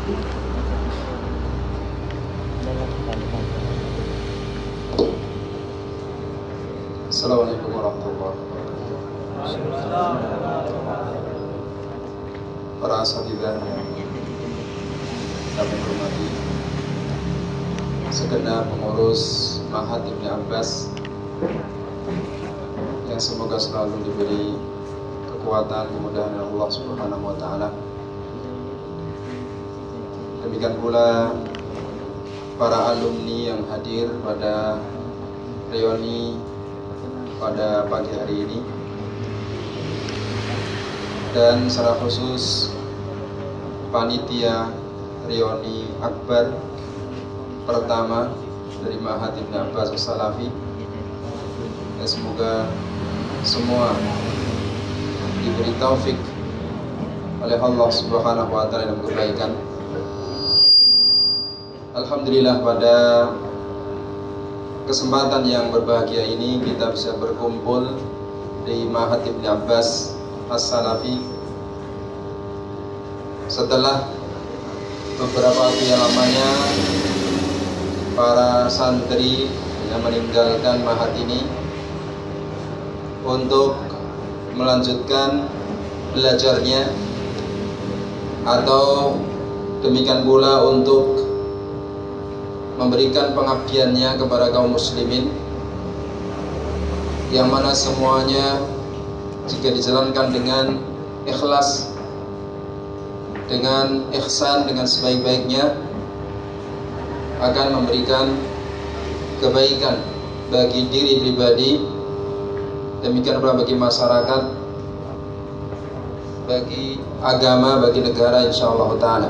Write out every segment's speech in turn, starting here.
Assalamualaikum warahmatullahi wabarakatuh. Para asatidzah kami hormati, segenap pengurus Ma'had Ibnu Abbas yang semoga selalu diberi kekuatan, kemudahan dari Allah Subhanahu wa taala. Demikian pula para alumni yang hadir pada reuni pada pagi hari ini, dan secara khusus panitia reuni akbar pertama dari Ma'had Ibnu Abbas As-Salafi. Ya, semoga semua diberi taufik oleh Allah Subhanahu wa taala dalam kebaikan. Alhamdulillah, pada kesempatan yang berbahagia ini kita bisa berkumpul di Ma'had Ibnu Abbas As-Salafi setelah beberapa waktu yang lamanya para santri yang meninggalkan Ma'had ini untuk melanjutkan belajarnya, atau demikian pula untuk memberikan pengabdiannya kepada kaum muslimin, yang mana semuanya jika dijalankan dengan ikhlas, dengan ihsan, dengan sebaik-baiknya, akan memberikan kebaikan bagi diri pribadi, demikian pula bagi masyarakat, bagi agama, bagi negara, insyaallah ta'ala.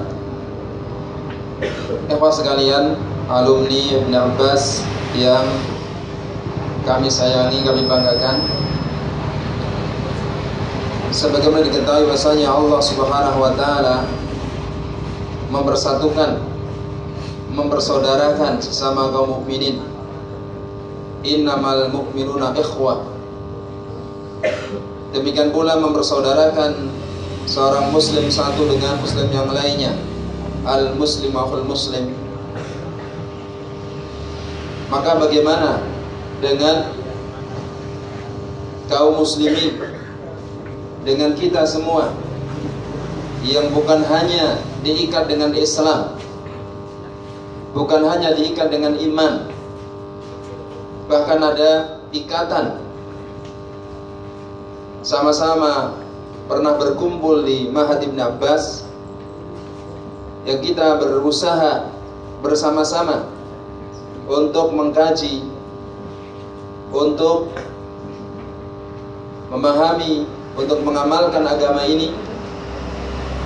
Ikhwas sekalian, alumni Ibnu Abbas yang kami sayangi, kami banggakan, sebagaimana diketahui bahasanya Allah Subhanahu wa taala mempersatukan, mempersaudarakan sesama kaum mukminin. Innamal mu'minuna ikhwah. Demikian pula mempersaudarakan seorang muslim satu dengan muslim yang lainnya. Al muslim akhul muslim. Maka bagaimana dengan kaum muslimin, dengan kita semua yang bukan hanya diikat dengan Islam, bukan hanya diikat dengan iman, bahkan ada ikatan sama-sama pernah berkumpul di Ma'had Ibnu Abbas, yang kita berusaha bersama-sama untuk mengkaji, untuk memahami, untuk mengamalkan agama ini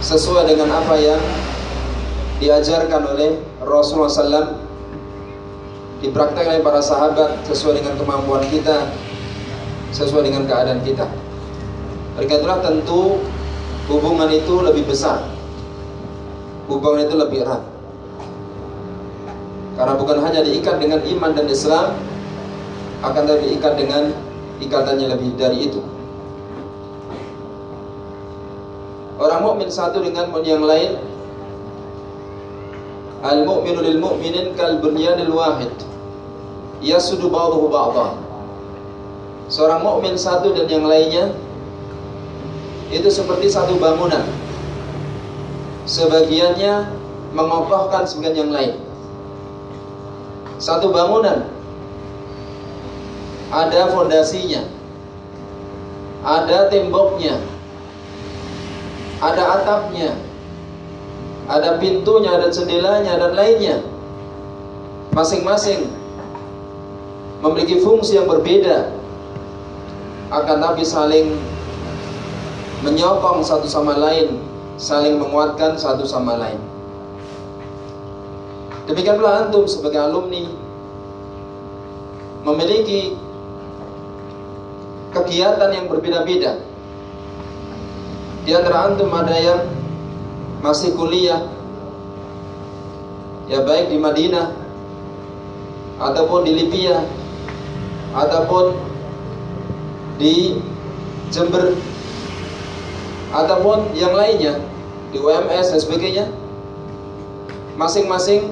sesuai dengan apa yang diajarkan oleh Rasulullah SAW, dipraktikkan oleh para sahabat sesuai dengan kemampuan kita, sesuai dengan keadaan kita. Berikutlah, tentu hubungan itu lebih besar, hubungan itu lebih erat, karena bukan hanya diikat dengan iman dan Islam, akan tapi diikat dengan ikatannya lebih dari itu. Orang mukmin satu dengan yang lain, al-mu'minu lil mu'minin kal bunyanil wahid yasudu ba'dahu ba'dha. Seorang mukmin satu dan yang lainnya itu seperti satu bangunan, sebagiannya mengokohkan sebagian yang lain. Satu bangunan ada fondasinya, ada temboknya, ada atapnya, ada pintunya, ada jendelanya, dan lainnya. Masing-masing memiliki fungsi yang berbeda, akan tapi saling menyokong satu sama lain, saling menguatkan satu sama lain. Demikian pula antum sebagai alumni memiliki kegiatan yang berbeda-beda. Di antara antum ada yang masih kuliah, ya baik di Madinah ataupun di Libya ataupun di Jember ataupun yang lainnya, di UMS dan sebagainya. masing-masing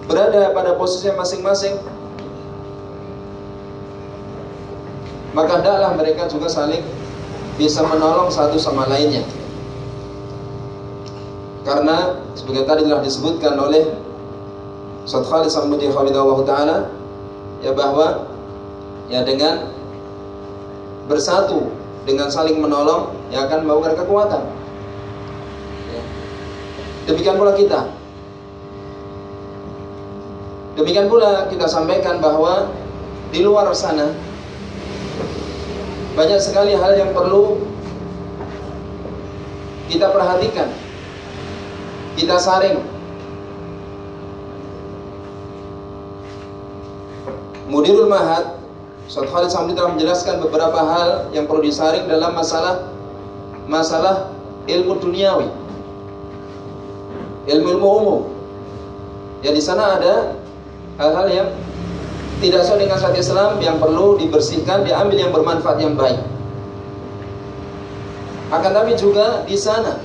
berada pada posisinya masing-masing, maka hendaklah mereka juga saling bisa menolong satu sama lainnya. Karena sebagai tadi telah disebutkan oleh Ustaz Khalid Samudi Hamidallahu Ta'ala, ya bahwa ya dengan bersatu, dengan saling menolong, yang akan membangun kekuatan. Ya. Demikian pula kita. Demikian pula kita sampaikan bahwa di luar sana banyak sekali hal yang perlu kita perhatikan, kita saring. Mudirul Ma'had Ustaz Khalid Samudi telah menjelaskan beberapa hal yang perlu disaring dalam masalah ilmu duniawi, ilmu umum. Ya, di sana ada hal-hal yang tidak sesuai dengan syariat Islam yang perlu dibersihkan, diambil yang bermanfaat, yang baik. Akan tapi juga di sana,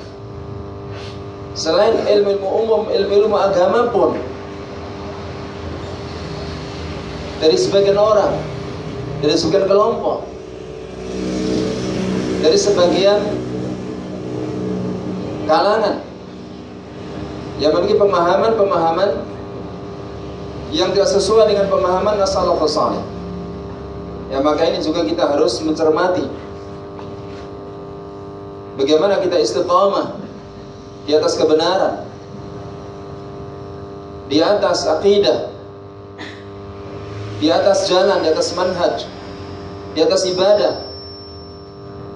selain ilmu umum, ilmu agama pun, dari sebagian orang, dari sebagian kelompok, dari sebagian kalangan yang memiliki pemahaman yang tidak sesuai dengan pemahaman as-salafus salih. Ya, maka ini juga kita harus mencermati bagaimana kita istiqamah di atas kebenaran, di atas akidah, di atas jalan, di atas manhaj, di atas ibadah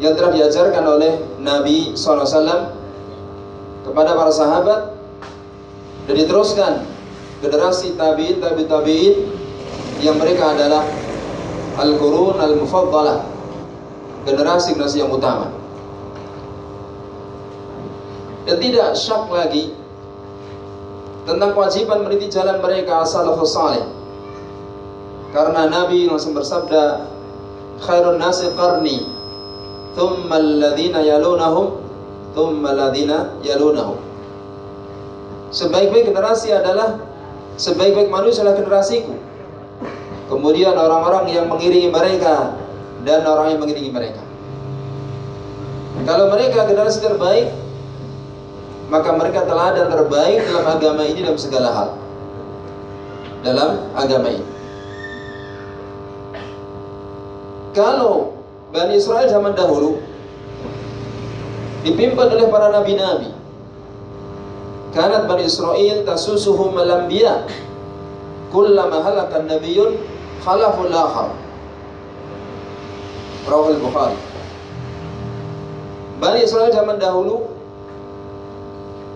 yang telah diajarkan oleh Nabi SAW kepada para sahabat dan diteruskan generasi tabi'in yang mereka adalah al-qurun al-mufaddalah, generasi yang utama. Dan tidak syak lagi tentang kewajiban meniti jalan mereka as-salafus salih. Karena Nabi langsung bersabda, khairun nasi qarni, thumma alladhina yalunahum, thumma alladhina yalunahum. Sebaik-baik generasi adalah, sebaik-baik manusia adalah generasiku. Kemudian orang-orang yang mengiringi mereka, dan orang yang mengiringi mereka. Kalau mereka generasi terbaik, maka mereka teladan terbaik dalam agama ini, dalam segala hal. Dalam agama ini. Kalau Bani Israel zaman dahulu dipimpin oleh para nabi-nabi, kanat Bani Israel tasusuhum al-anbiya, kullama halakan nabiyyun khalaful akhar. Rawahul Bukhari. Bani Israel zaman dahulu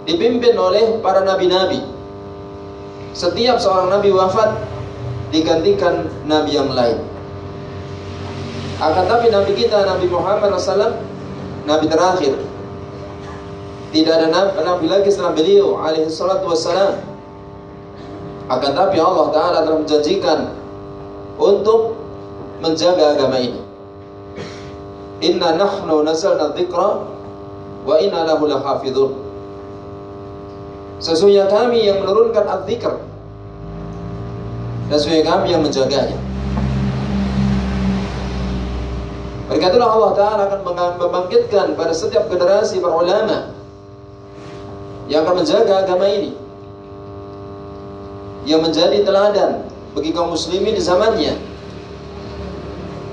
dipimpin oleh para nabi-nabi. Setiap seorang nabi wafat, digantikan nabi yang lain. Akan tapi Nabi kita, Nabi Muhammad SAW, Nabi terakhir. Tidak ada nabi lagi setelah beliau alaihi salatu wassalam. Akan tapi Allah Ta'ala telah menjanjikan untuk menjaga agama ini. Inna nahnu nazzalna dzikra wa inna lahu lahafidhun. Sesungguhnya kami yang menurunkan adzikr, dan sesungguhnya kami yang menjaganya. Maka itulah Allah Ta'ala akan membangkitkan pada setiap generasi para ulama yang akan menjaga agama ini, yang menjadi teladan bagi kaum muslimin di zamannya,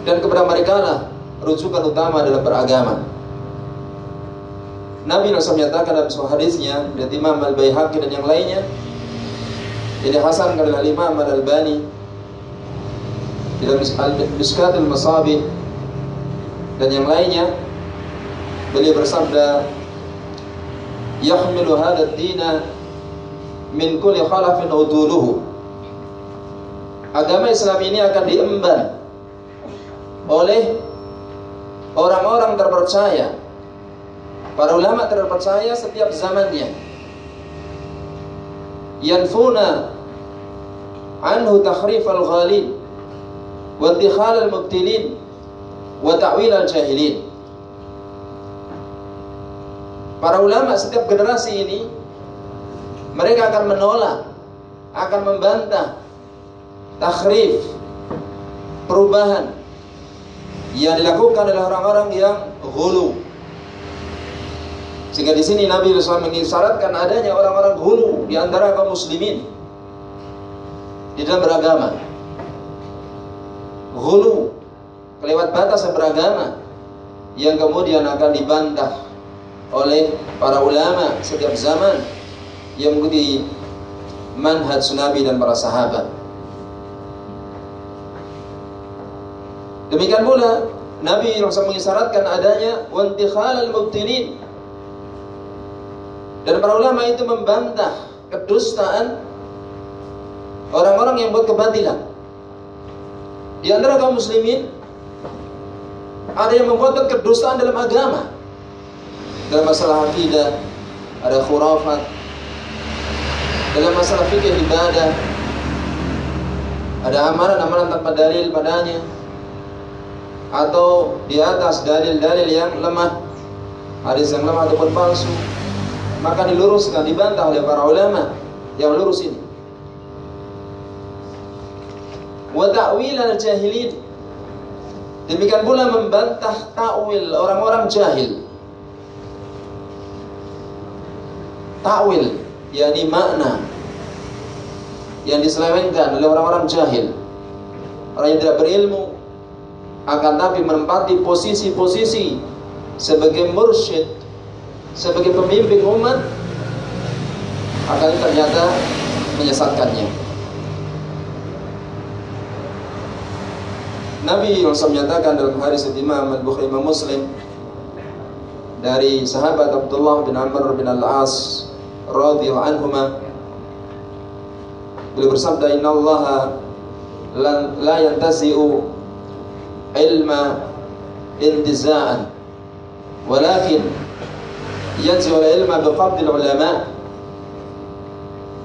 dan kepada mereka lah rujukan utama dalam beragama. Nabi Rasul menyatakan dalam sebuah hadisnya dari Imam Al-Baihaqi dan yang lainnya, ini hasan oleh Imam Al-Albani dalam Mishkatul Masabih dan yang lainnya, beliau bersabda, yahmilu hadha ad-dina min kulli khalafin uduluhu. Agama Islam ini akan diemban oleh orang-orang terpercaya, para ulama terpercaya setiap zamannya, yanfuna anhu takhrif al-ghalin wa ittikhal al-mubtilin wa ta'wil al-jahilin. Para ulama setiap generasi ini Mereka akan menolak, akan membantah takhrif, perubahan yang dilakukan oleh orang-orang yang ghulu. Sehingga di sini Nabi SAW mengisyaratkan adanya orang-orang ghulu di antara kaum muslimin di dalam beragama. Ghulu, kelewat batas beragama, yang kemudian akan dibantah oleh para ulama setiap zaman yang mengikuti manhaj Nabi dan para sahabat. Demikian pula Nabi SAW mengisyaratkan adanya wantikhal al-mubtilin, dan para ulama itu membantah kedustaan orang-orang yang buat kebatilan. Di antara kaum muslimin ada yang membuat kedustaan dalam agama, dalam masalah akidah, ada khurafat, dalam masalah fikih ibadah, ada amalan-amalan tanpa dalil padanya, atau di atas dalil-dalil yang lemah, hadis yang lemah ataupun palsu, maka diluruskan, dibantah oleh para ulama yang lurus ini. Wa ta'wil al-jahilin, demikian pula membantah ta'wil orang-orang jahil. Ta'wil yakni makna yang diselewengkan oleh orang-orang jahil, orang yang tidak berilmu, akan tapi menempati posisi-posisi sebagai mursyid, sebagai pembimbing umat, akan ternyata menyesatkannya. Nabi SAW menyatakan dalam hadis Imam Al-Bukhari, Imam Muslim, dari sahabat Abdullah bin Amr bin Al-As radhiyallahu anhuma, beliau bersabda, innallaha la yantazi'u ilma intiza'an walakin yanzi'u ilma biqabdil ulama.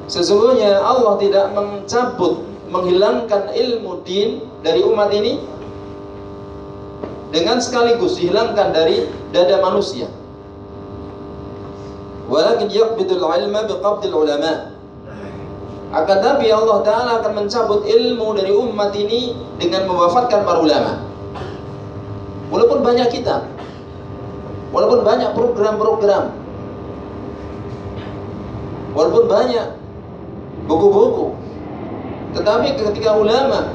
Sesungguhnya Allah tidak mencabut, menghilangkan ilmu din dari umat ini dengan sekaligus dihilangkan dari dada manusia. Walakin yaqbidul ilma biqabdil ulama. Akan tapi Allah Ta'ala akan mencabut ilmu dari umat ini dengan mewafatkan para ulama. Walaupun banyak kitab, walaupun banyak program-program, walaupun banyak buku-buku, tetapi ketika ulama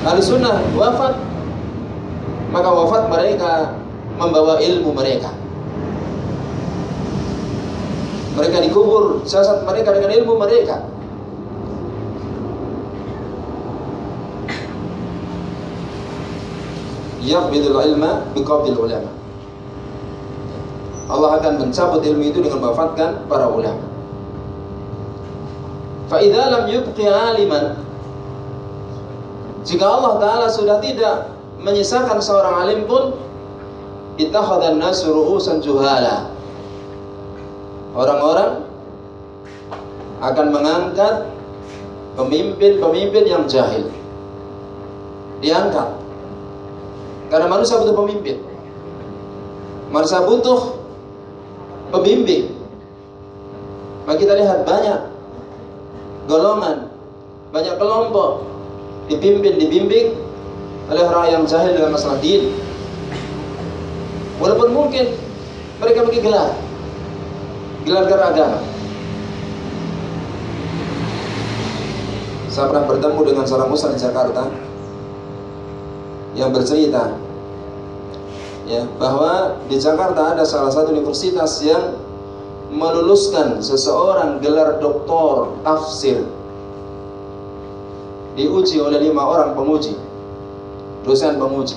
ahli sunnah wafat, maka wafat mereka membawa ilmu mereka. Mereka dikubur jasad mereka dengan ilmu mereka. Yaqbidul ilma biqabdil ulama. Allah akan mencabut ilmu itu dengan mewafatkan para ulama. Fa idza lam yubqi aliman, jika Allah Ta'ala sudah tidak menyisakan seorang alim pun, ittakhadhan nasu ru'usan juhala, orang-orang akan mengangkat pemimpin-pemimpin yang jahil. Diangkat karena manusia butuh pemimpin, manusia butuh pembimbing. Maka kita lihat banyak golongan, banyak kelompok dibimbing oleh orang yang jahil dalam masalah din. Walaupun mungkin mereka pakai gelar agama. Saya pernah bertemu dengan seorang ustaz di Jakarta yang bercerita, ya, bahwa di Jakarta ada salah satu universitas yang meluluskan seseorang gelar doktor tafsir, diuji oleh 5 orang penguji, dosen penguji.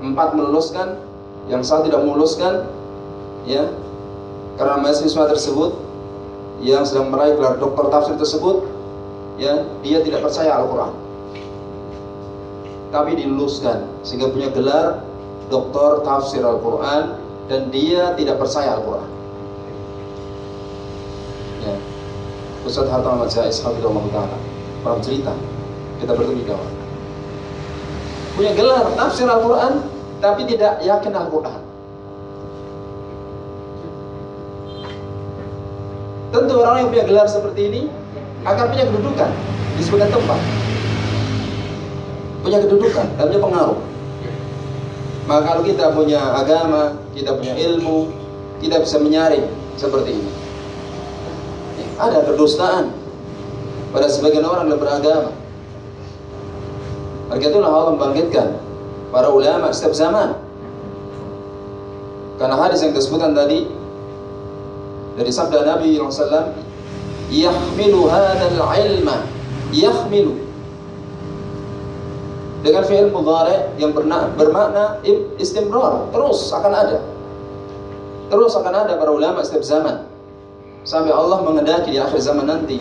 4 meluluskan, yang 1 tidak meluluskan, ya, karena mahasiswa tersebut yang sedang meraih gelar doktor tafsir tersebut, ya, dia tidak percaya Al-Quran, tapi diluluskan sehingga punya gelar doktor tafsir Al-Quran, dan dia tidak percaya Al-Quran. Ya, Ustaz Hatta Ahmad Zais Hafidhullah Ta'ala pernah cerita, kita bertemu kawan, punya gelar tafsir Al-Quran tapi tidak yakin Al-Quran. Tentu orang yang punya gelar seperti ini akan punya kedudukan di sebagian tempat, punya kedudukan dan punya pengaruh. Maka kalau kita punya agama, kita punya ilmu, kita bisa menyaring seperti ini. Ada kedustaan pada sebagian orang yang beragama. Maka itulah Allah membangkitkan para ulama setiap zaman. Karena hadis yang disebutkan tadi dari sabda Nabi SAW, yahmilu hadzal ilma, yahmilu, dengan fi'il mudhari yang bermakna istimrar, terus akan ada. Terus akan ada para ulama setiap zaman sampai Allah menghendaki di akhir zaman nanti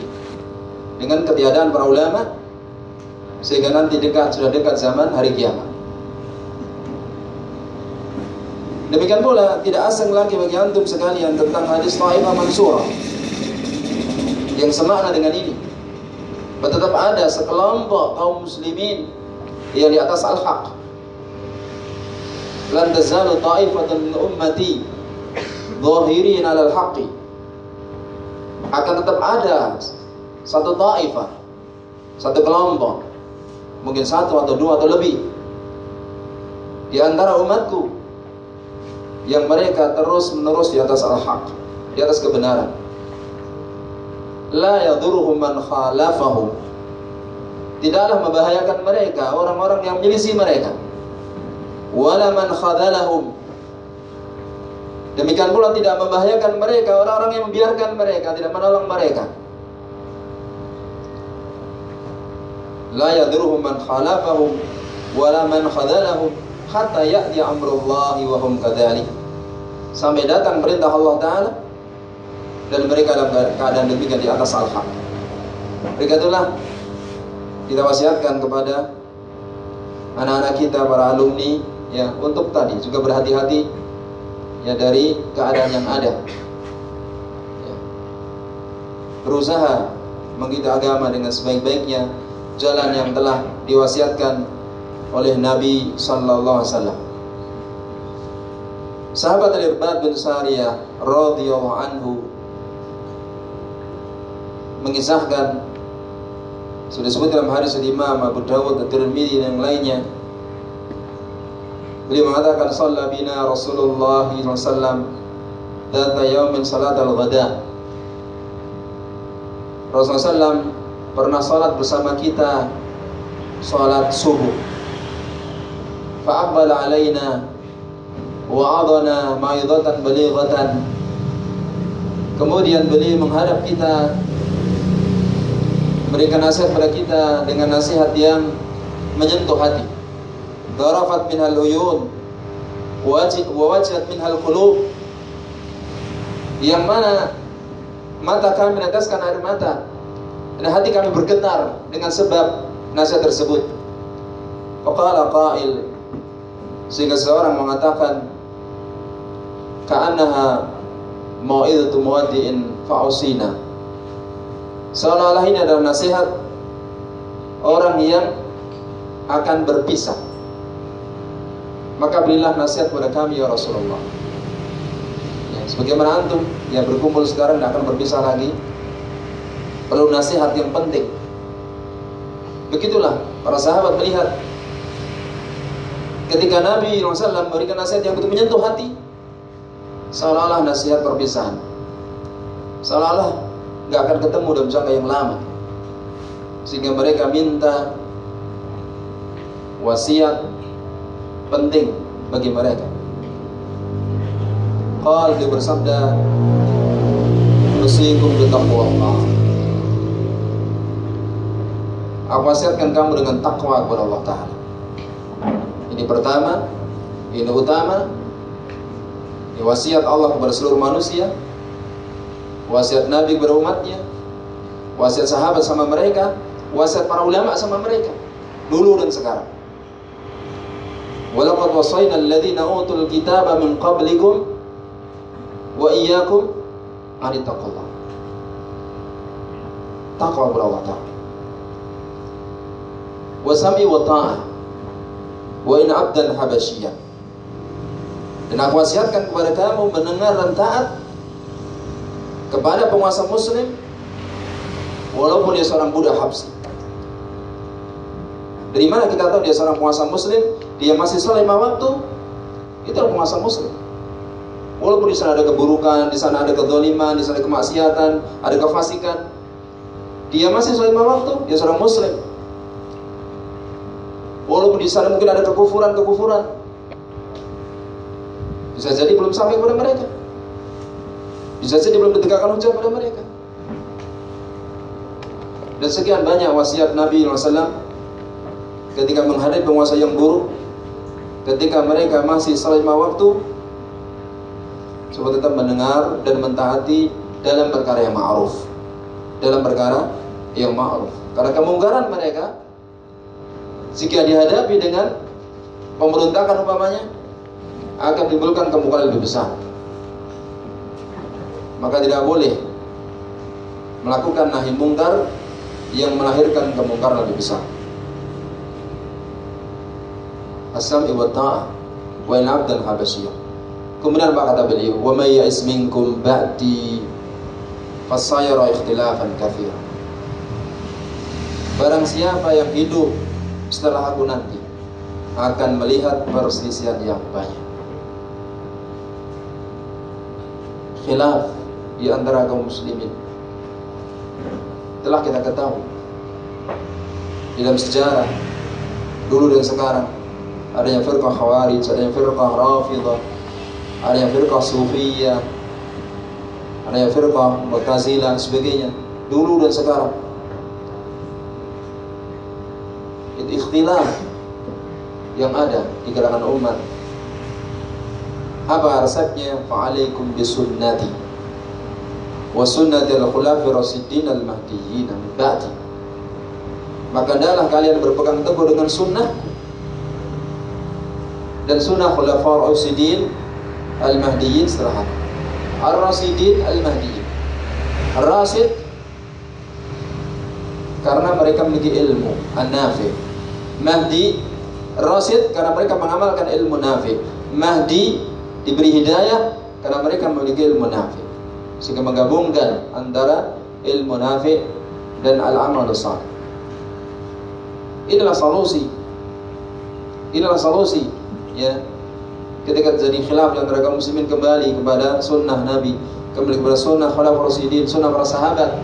dengan ketiadaan para ulama, sehingga nanti sudah dekat zaman hari kiamat. Demikian pula tidak asing lagi bagi antum sekalian tentang hadis Taifah Mansurah yang semakna dengan ini. Tetap ada sekelompok kaum muslimin yang di atas al-haq. Lan tazalu ta'ifatun min ummati zahirin 'ala al-haqqi. Akan tetap ada satu taifah, satu kelompok, mungkin satu atau dua atau lebih di antara umatku yang mereka terus menerus di atas al-haq, di atas kebenaran. La yadurruhum man khalafahum. Tidaklah membahayakan mereka orang-orang yang menyelisih mereka. Wala man khadalahum. Demikian pula tidak membahayakan mereka orang-orang yang membiarkan mereka, tidak menolong mereka. La yadurruhum man khalafahum wala man khadalahum hatta ya'ti amrullahi wa hum kadzalik. Sampai datang perintah Allah Ta'ala dan mereka dalam keadaan demikian di atas al-haq. Mereka itulah kita wasiatkan kepada anak-anak kita, para alumni, ya, untuk tadi juga berhati-hati ya dari keadaan yang ada. Ya. Berusaha mengikuti agama dengan sebaik-baiknya, jalan yang telah diwasiatkan oleh Nabi sallallahu alaihi wasallam. Sahabat Al-Irbad bin Sariyah radhiyallahu anhu mengisahkan, sudah disebut dalam hadis Imam Abu Dawud, At-Tirmidzi dan yang lainnya. Beliau mengatakan, "Shalla bina Rasulullah sallallahu alaihi wasallam dzata yaumin salat al-ghada." Rasulullah SAW pernah salat bersama kita salat subuh. Fa'aqbala alaina wa'adana ma'idatan balighatan. Kemudian beliau menghadap kita, berikan nasihat pada kita dengan nasihat yang menyentuh hati. Darafat minhal uyun wa wajat minhal qulub. Yang mana mata kami meneteskan air mata dan hati kami bergetar dengan sebab nasihat tersebut. Faqala qail, sehingga seorang mengatakan, ka'annaha mau'izatu muwaddi'in fa'usina. Seolah-olah ini adalah nasihat orang yang akan berpisah. Maka berilah nasihat kepada kami ya Rasulullah. Ya, sebagaimana antum yang berkumpul sekarang tidak akan berpisah lagi, perlu nasihat yang penting. Begitulah para sahabat melihat ketika Nabi SAW memberikan nasihat yang betul menyentuh hati, seolah-olah nasihat perpisahan, seolah-olah gak akan ketemu dalam jangka yang lama, sehingga mereka minta wasiat penting bagi mereka. Qal, dia bersabda, "Nusikum bitaqwallah." Aku wasiatkan kamu dengan takwa kepada Allah Ta'ala. Ini pertama, ini utama. Ini wasiat Allah kepada seluruh manusia, wasiat Nabi kepada umatnya, wasiat sahabat sama mereka, wasiat para ulama sama mereka, dulu dan sekarang. Walaqad wasayna alladhina utul kitaba min qablikum wa iyyakum an ittaqullah. Takwa kepada Allah Ta'ala. Wa sami wa ta'ah wa in abdan habasyiyan. Dan aku wasiatkan kepada kamu mendengar dan taat kepada penguasa muslim walaupun dia seorang budak Habsyi. Dari mana kita tahu dia seorang penguasa muslim? Dia masih sholat 5 waktu, itu adalah penguasa muslim. Walaupun di sana ada keburukan, di sana ada kezaliman, di sana ada kemaksiatan, ada kefasikan, dia masih sholat 5 waktu, dia seorang muslim. Walaupun di sana mungkin ada kekufuran, bisa jadi belum sampai kepada mereka, bisa jadi belum ditegakkan hujah pada mereka. Dan sekian banyak wasiat Nabi SAW ketika menghadapi penguasa yang buruk, ketika mereka masih sholat 5 waktu, coba tetap mendengar dan mentaati dalam perkara yang ma'ruf, dalam perkara yang ma'ruf. Karena kemungkaran mereka jika dihadapi dengan pemberontakan umpamanya akan menimbulkan kemungkaran lebih besar. Maka tidak boleh melakukan nahi mungkar yang melahirkan kemungkaran lebih besar. As-sam'i wa ta'ah wa in 'abdan habasyiyah. Kemudian apa kata beliau? Wa may ya'is minkum ba'di fasayara ikhtilafan katsira. Barang siapa yang hidup setelah aku nanti akan melihat perselisihan yang banyak. Khilaf di antara kaum muslimin telah kita ketahui di dalam sejarah dulu dan sekarang. Ada yang firqah Khawarij, ada yang firqah Rafidah, ada yang firqah Sufiyah, ada yang firqah Mu'tazilah dan sebagainya, dulu dan sekarang. Itu ikhtilaf yang ada di kalangan umat. Apa resepnya? Fa'alaikum bisunnati wa sunnati al-khulafir rasyidin al-mahdiyyin min ba'di. Maka hendaklah kalian berpegang teguh dengan sunnah dan sunnah khulafar rasyidin al-mahdiyyin setelah aku. Ar-rasyidin al-mahdiyyin. Ar-rasyid karena mereka memiliki ilmu an-nafi. Mahdi, rasyid karena mereka mengamalkan ilmu nafi. Mahdi diberi hidayah karena mereka memiliki ilmu nafi. Sehingga menggabungkan antara ilmu nafi dan al-amal salih. Inilah solusi. Inilah solusi, ya. Ketika terjadi khilaf di antara kaum muslimin, kembali kepada sunnah Nabi, kembali kepada sunnah khulafur rasyidin, sunnah para sahabat.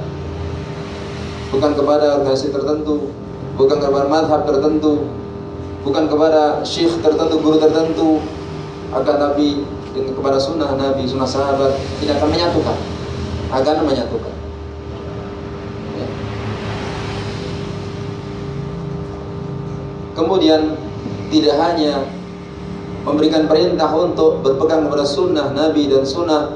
Bukan kepada organisasi tertentu, bukan kepada madhab tertentu, bukan kepada syekh tertentu, guru tertentu, akan Nabi dengan kepada sunnah Nabi, sunnah sahabat. Ini akan menyatukan, akan menyatukan, ya. Kemudian tidak hanya memberikan perintah untuk berpegang kepada sunnah Nabi dan sunnah